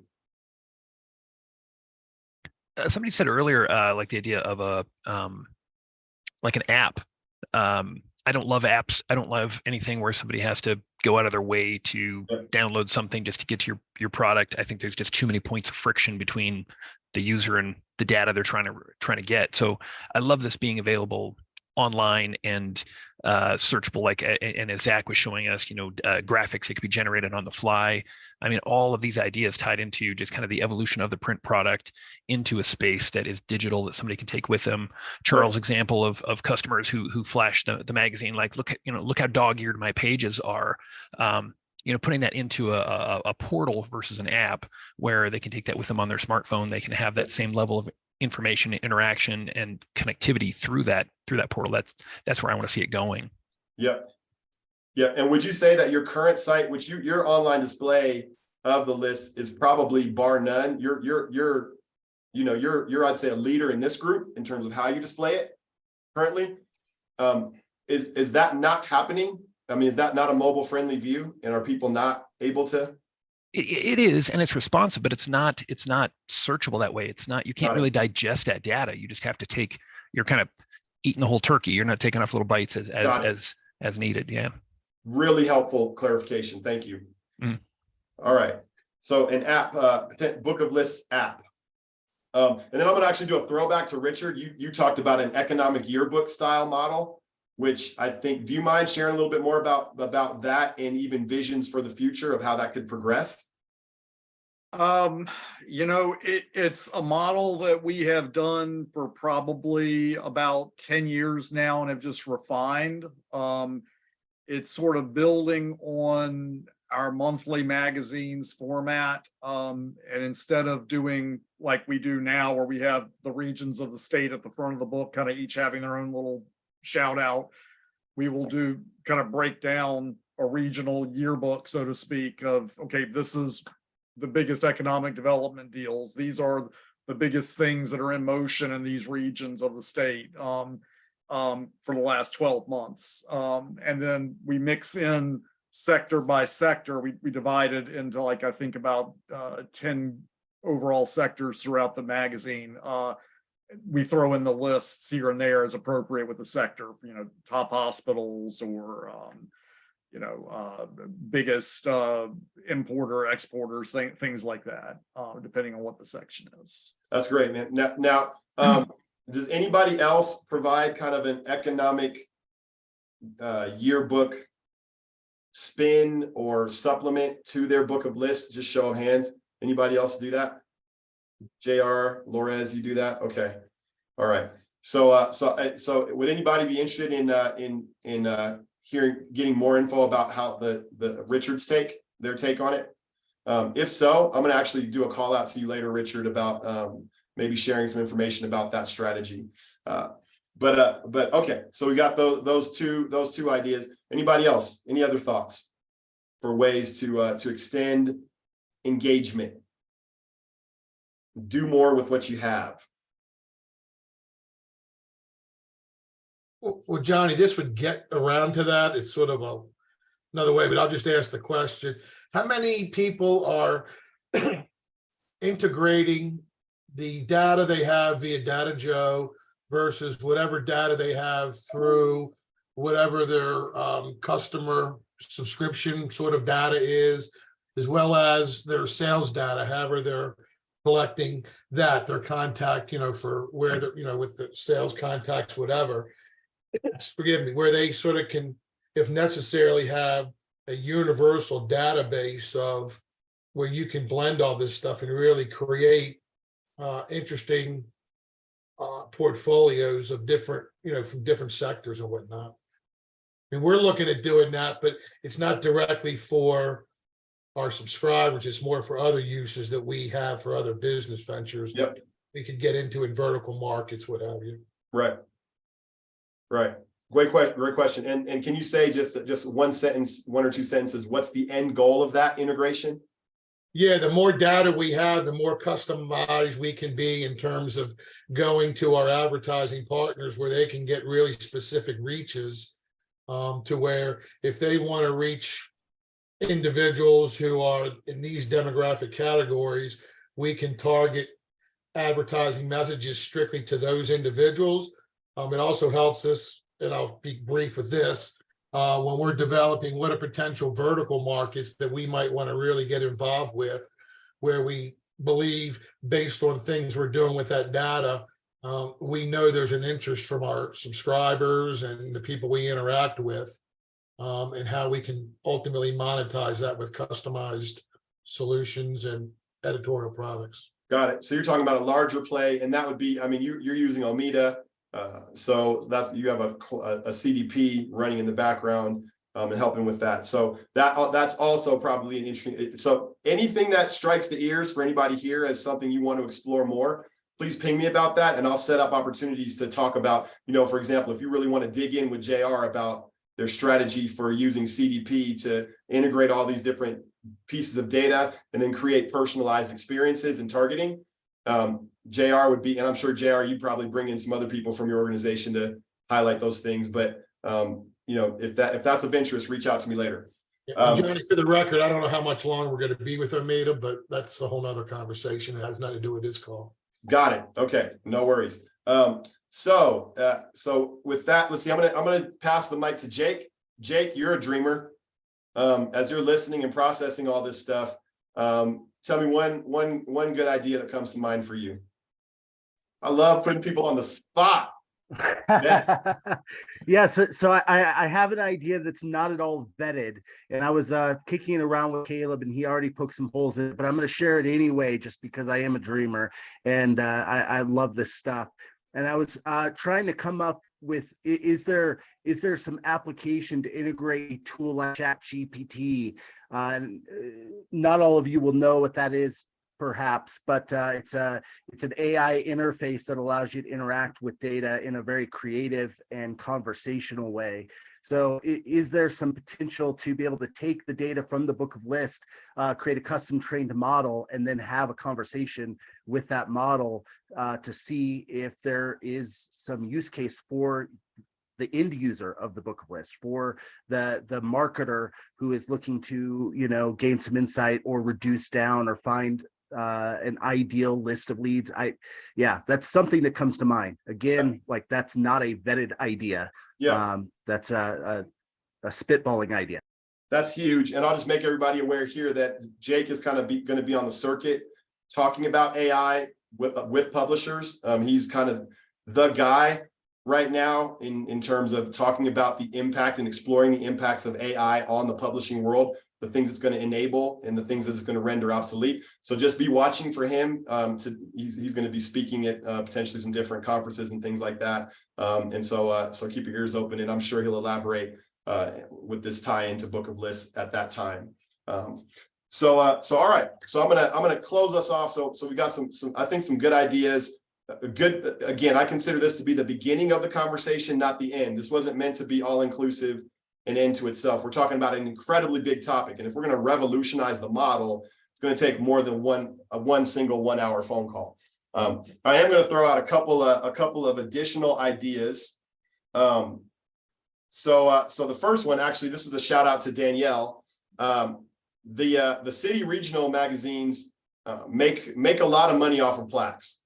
Somebody said earlier, like the idea of like an app. I don't love apps. I don't love anything where somebody has to go out of their way to download something just to get to your product. I think there's just too many points of friction between the user and the data they're trying to get. So I love this being available online and searchable, and as Zach was showing us, graphics that could be generated on the fly. I mean, all of these ideas tied into just kind of the evolution of the print product into a space that is digital that somebody can take with them. Charles' example of customers who flash the magazine, like, look how dog-eared my pages are. Putting that into a portal versus an app where they can take that with them on their smartphone. They can have that same level of information, interaction, and connectivity through that portal. That's where I want to see it going. Yep. Yeah. And would you say that your current site, which your online display of the list is probably bar none. You're I'd say a leader in this group in terms of how you display it currently. Is that not happening? I mean, is that not a mobile friendly view, and are people not able to? It is, and it's responsive, but it's not searchable that way. It's not, you can't Got it. really digest that data. You just have to take, you're kind of eating the whole turkey. You're not taking off little bites Got it. as needed. Yeah. Really helpful clarification. Thank you. Mhm. All right. So an app, book of lists app. And then I'm gonna actually do a throwback to Richard. You talked about an economic yearbook style model, which I think, do you mind sharing a little bit more about that and even visions for the future of how that could progress? It's a model that we have done for probably about 10 years now and have just refined. It's sort of building on our monthly magazines format. And instead of doing like we do now, where we have the regions of the state at the front of the book, kind of each having their own little shout out, we will do kind of break down a regional yearbook, so to speak, of, okay, this is the biggest economic development deals. These are the biggest things that are in motion in these regions of the state for the last 12 months. And then we mix in sector by sector. We divide it into, like, I think about 10 overall sectors throughout the magazine. We throw in the lists here and there as appropriate with the sector, top hospitals or, biggest importer, exporters, things like that, depending on what the section is. That's great, man. Now, does anybody else provide kind of an economic yearbook spin or supplement to their book of lists? Just show of hands. Anybody else do that? JR, Lorez, you do that? Okay. All right. So would anybody be interested in getting more info about how the Richard's their take on it? If so, I'm going to actually do a call out to you later, Richard, about maybe sharing some information about that strategy. But okay, so we got those two ideas. Anybody else? Any other thoughts for ways to extend engagement? Do more with what you have. Well, Johnny, this would get around to that. It's sort of another way, but I'll just ask the question. How many people are integrating the data they have via Data Joe versus whatever data they have through whatever their customer subscription sort of data is, as well as their sales data, however they're collecting that, their contact, for where they're, with the sales contacts, whatever. Forgive me, where they sort of can, if necessarily, have a universal database of where you can blend all this stuff and really create interesting portfolios of different, from different sectors and whatnot. I mean, we're looking at doing that, but it's not directly for our subscribers. It's more for other uses that we have for other business ventures. Yep. We could get into in vertical markets, what have you. Right. Great question. And can you say just one or two sentences, what's the end goal of that integration? Yeah, the more data we have, the more customized we can be in terms of going to our advertising partners where they can get really specific reaches, to where if they want to reach individuals who are in these demographic categories, we can target advertising messages strictly to those individuals. It also helps us, and I'll be brief with this, when we're developing what are potential vertical markets that we might want to really get involved with, where we believe, based on things we're doing with that data, we know there's an interest from our subscribers and the people we interact with, and how we can ultimately monetize that with customized solutions and editorial products. Got it. So you're talking about a larger play, and that would be, I mean, you're using Omeda. So you have a CDP running in the background and helping with that. So that's also probably an interesting. So anything that strikes the ears for anybody here as something you want to explore more, please ping me about that, and I'll set up opportunities to talk about, for example, if you really want to dig in with JR about their strategy for using CDP to integrate all these different pieces of data and then create personalized experiences and targeting. JR would be, and I'm sure JR, you'd probably bring in some other people from your organization to highlight those things. But you know, if that's of interest, reach out to me later. And Johnny, for the record, I don't know how much longer we're going to be with Armada, but that's a whole nother conversation. It has nothing to do with this call. Got it. Okay, no worries. So with that, let's see. I'm gonna pass the mic to Jake. Jake, you're a dreamer. As you're listening and processing all this stuff, tell me one good idea that comes to mind for you. I love putting people on the spot. Yes. Yeah, so I have an idea that's not at all vetted, and I was kicking it around with Caleb, and he already poked some holes in it, but I'm going to share it anyway, just because I am a dreamer, and I love this stuff. And I was trying to come up with, is there some application to integrate a tool like ChatGPT? Not all of you will know what that is, perhaps, but it's an AI interface that allows you to interact with data in a very creative and conversational way. So is there some potential to be able to take the data from the Book of List, create a custom trained model, and then have a conversation with that model to see if there is some use case for the end user of the Book of List, for the marketer who is looking to, you know, gain some insight or reduce down or find an ideal list of leads. Yeah, that's something that comes to mind. Again, like, that's not a vetted idea. Yeah. That's a spitballing idea. That's huge. And I'll just make everybody aware here that Jake is kind of going to be on the circuit talking about AI with publishers. He's kind of the guy right now in terms of talking about the impact and exploring the impacts of AI on the publishing world, the things it's going to enable and the things that it's going to render obsolete. So just be watching for him. He's going to be speaking at potentially some different conferences and things like that. And so keep your ears open, and I'm sure he'll elaborate with this tie into Book of Lists at that time. So all right. So I'm gonna close us off. So we got some I think some good ideas. Good. Again, I consider this to be the beginning of the conversation, not the end. This wasn't meant to be all inclusive and end to itself. We're talking about an incredibly big topic, and if we're going to revolutionize the model, it's going to take more than one single 1 hour phone call. I am going to throw out a couple of additional ideas. So the first one, actually, this is a shout out to Danielle. The city regional magazines make a lot of money off of plaques.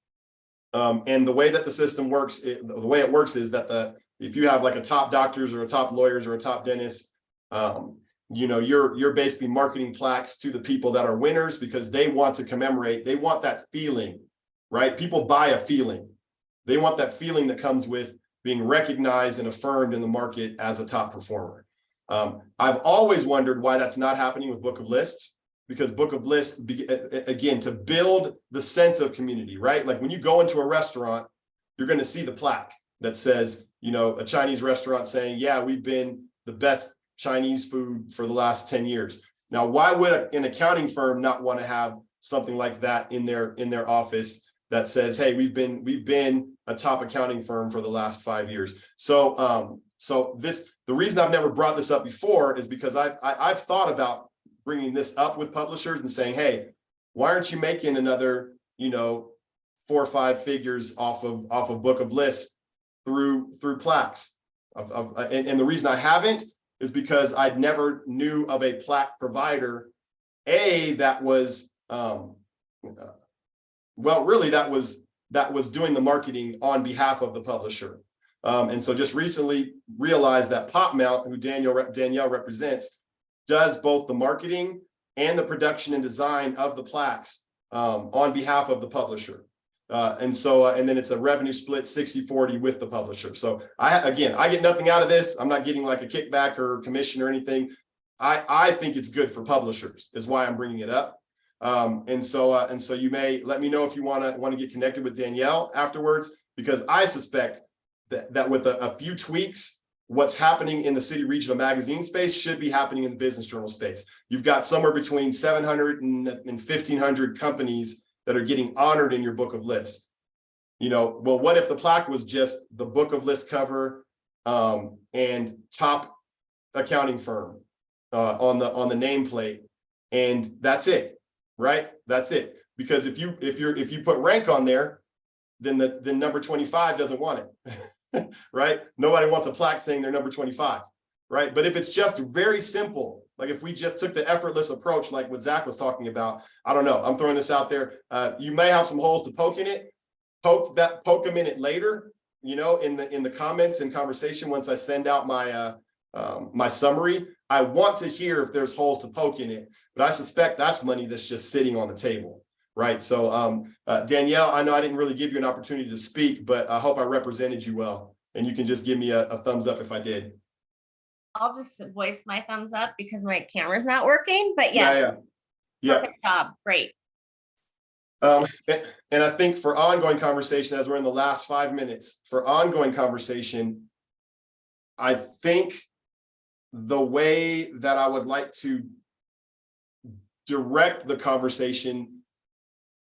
And the way that the system works, the way it works is that if you have like a top doctors or a top lawyers or a top dentist, you know, you're basically marketing plaques to the people that are winners because they want to commemorate. They want that feeling, right? People buy a feeling. They want that feeling that comes with being recognized and affirmed in the market as a top performer. I've always wondered why that's not happening with Book of Lists, because Book of Lists, again, to build the sense of community, right? Like when you go into a restaurant, you're going to see the plaque that says, you know, a Chinese restaurant saying, yeah, we've been the best Chinese food for the last 10 years. Now, why would an accounting firm not want to have something like that in their office that says, hey, we've been a top accounting firm for the last 5 years? So the reason I've never brought this up before is because I've thought about bringing this up with publishers and saying, hey, why aren't you making another, you know, 4 or 5 figures off of Book of Lists through plaques? And the reason I haven't is because I never knew of a plaque provider, that was that was doing the marketing on behalf of the publisher. And so just recently realized that PopMount, who Danielle represents, does both the marketing and the production and design of the plaques on behalf of the publisher. And then it's a revenue split 60-40 with the publisher. So I get nothing out of this. I'm not getting like a kickback or commission or anything. I think it's good for publishers is why I'm bringing it up. And so you may let me know if you want to get connected with Danielle afterwards, because I suspect that with a few tweaks, what's happening in the city regional magazine space should be happening in the business journal space. You've got somewhere between 700 and 1,500 companies that are getting honored in your Book of Lists. You know, well, what if the plaque was just the Book of Lists cover and top accounting firm on the nameplate? And that's it, right? That's it. Because if you put rank on there, then the number 25 doesn't want it, right? Nobody wants a plaque saying they're number 25, right? But if it's just very simple, like if we just took the effortless approach, like what Zach was talking about, I don't know, I'm throwing this out there. You may have some holes to poke in it, poke them in it later, you know, in the comments and conversation once I send out my my summary. I want to hear if there's holes to poke in it, but I suspect that's money that's just sitting on the table, right? So Danielle, I know I didn't really give you an opportunity to speak, but I hope I represented you well, and you can just give me a thumbs up if I did. I'll just voice my thumbs up because my camera's not working, but Yeah, yes. yeah. Perfect job. Great. And I think for ongoing conversation, as we're in the last 5 minutes, for ongoing conversation, I think the way that I would like to direct the conversation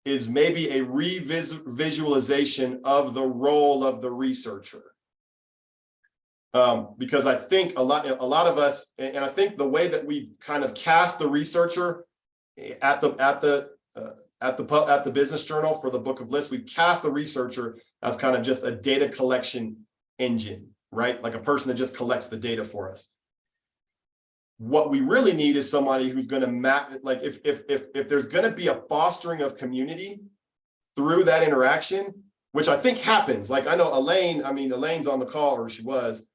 is maybe a visualization of the role of the researcher. Because I think a lot of us, and I think the way that we kind of cast the researcher at the Business Journal for the Book of Lists, we've cast the researcher as kind of just a data collection engine, right? Like a person that just collects the data for us. What we really need is somebody who's going to map, like if there's going to be a fostering of community through that interaction, which I think happens. Like I know Elaine's on the call, or she was,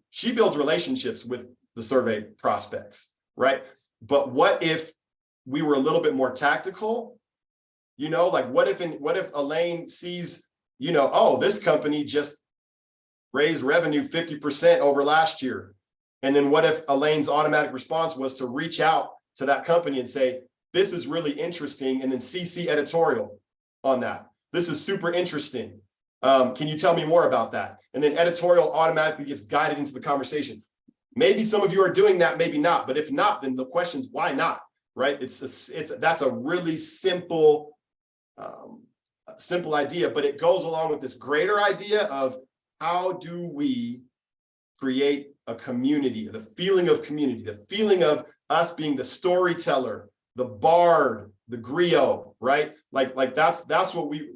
she builds relationships with the survey prospects, right? But what if we were a little bit more tactical? You know, like what if Elaine sees, you know, oh, this company just raised revenue 50% over last year. And then what if Elaine's automatic response was to reach out to that company and say, this is really interesting, and then CC editorial on that. This is super interesting. Can you tell me more about that? And then editorial automatically gets guided into the conversation. Maybe some of you are doing that, maybe not. But if not, then the question is why not, right? That's a really simple idea, but it goes along with this greater idea of how do we create a community, the feeling of community, the feeling of us being the storyteller, the bard, the griot, right? Like that's what we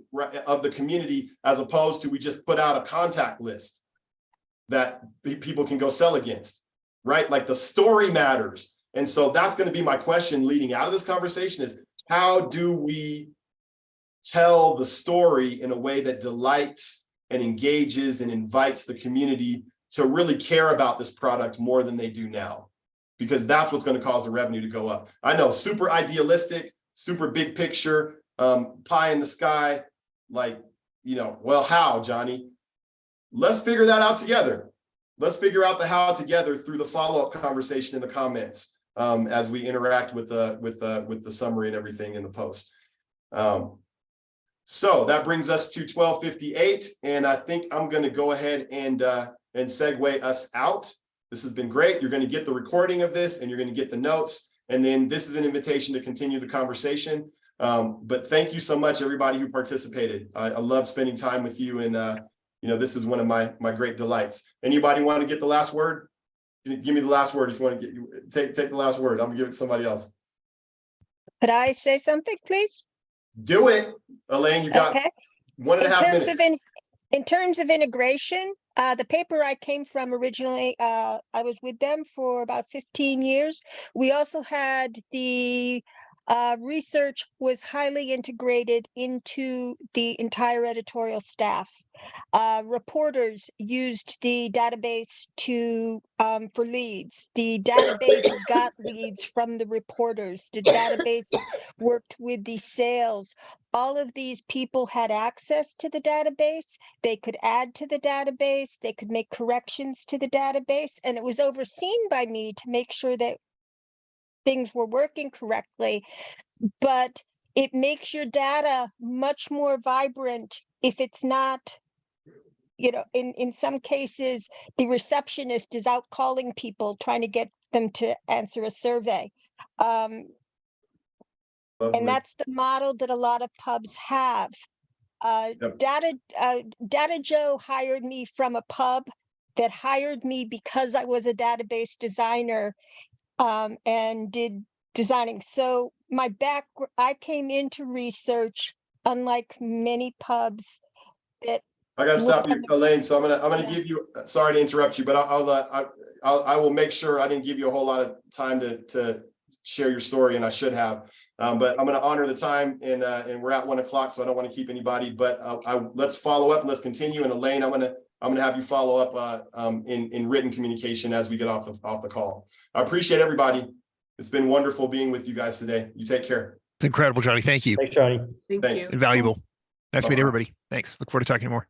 of the community, as opposed to we just put out a contact list that people can go sell against, right? Like the story matters. And so that's going to be my question leading out of this conversation is how do we tell the story in a way that delights and engages and invites the community to really care about this product more than they do now, because that's what's going to cause the revenue to go up. I know, super idealistic, super big picture, pie in the sky, like, you know, well, how, Johnny? Let's figure that out together. Let's figure out the how together through the follow-up conversation in the comments as we interact with the summary and everything in the post. So that brings us to 12:58, and I think I'm going to go ahead and segue us out. This has been great. You're going to get the recording of this and you're going to get the notes. And then this is an invitation to continue the conversation. But thank you so much, everybody who participated. I love spending time with you. And, you know, this is one of my great delights. Anybody want to get the last word? Give me the last word. If you want to take the last word, I'm going to give it to somebody else. Could I say something, please? Do it, Elaine. You got 1.5 minutes. In terms of integration, the paper I came from originally, I was with them for about 15 years. We also had the research was highly integrated into the entire editorial staff. Reporters used the database for leads. The database got leads from the reporters. The database worked with the sales. All of these people had access to the database. They could add to the database. They could make corrections to the database. And it was overseen by me to make sure that things were working correctly. But it makes your data much more vibrant if it's not, you know, in some cases, the receptionist is out calling people, trying to get them to answer a survey. And that's the model that a lot of pubs have. Data Joe hired me from a pub that hired me because I was a database designer and did designing. So I came into research, unlike many pubs that I gotta stop you, Look, Elaine. So I'm gonna Yeah. give you, sorry to interrupt you, but I will make sure I didn't give you a whole lot of time to share your story, and I should have. But I'm gonna honor the time, and we're at 1 o'clock, so I don't want to keep anybody, but let's follow up and let's continue. And Elaine, I'm gonna have you follow up in written communication as we get off the call. I appreciate everybody. It's been wonderful being with you guys today. You take care. It's incredible, Johnny. Thank you. Thanks, Johnny. Thank Thanks. you. Invaluable. Nice to meet Bye-bye. everybody. Thanks. Look forward to talking more.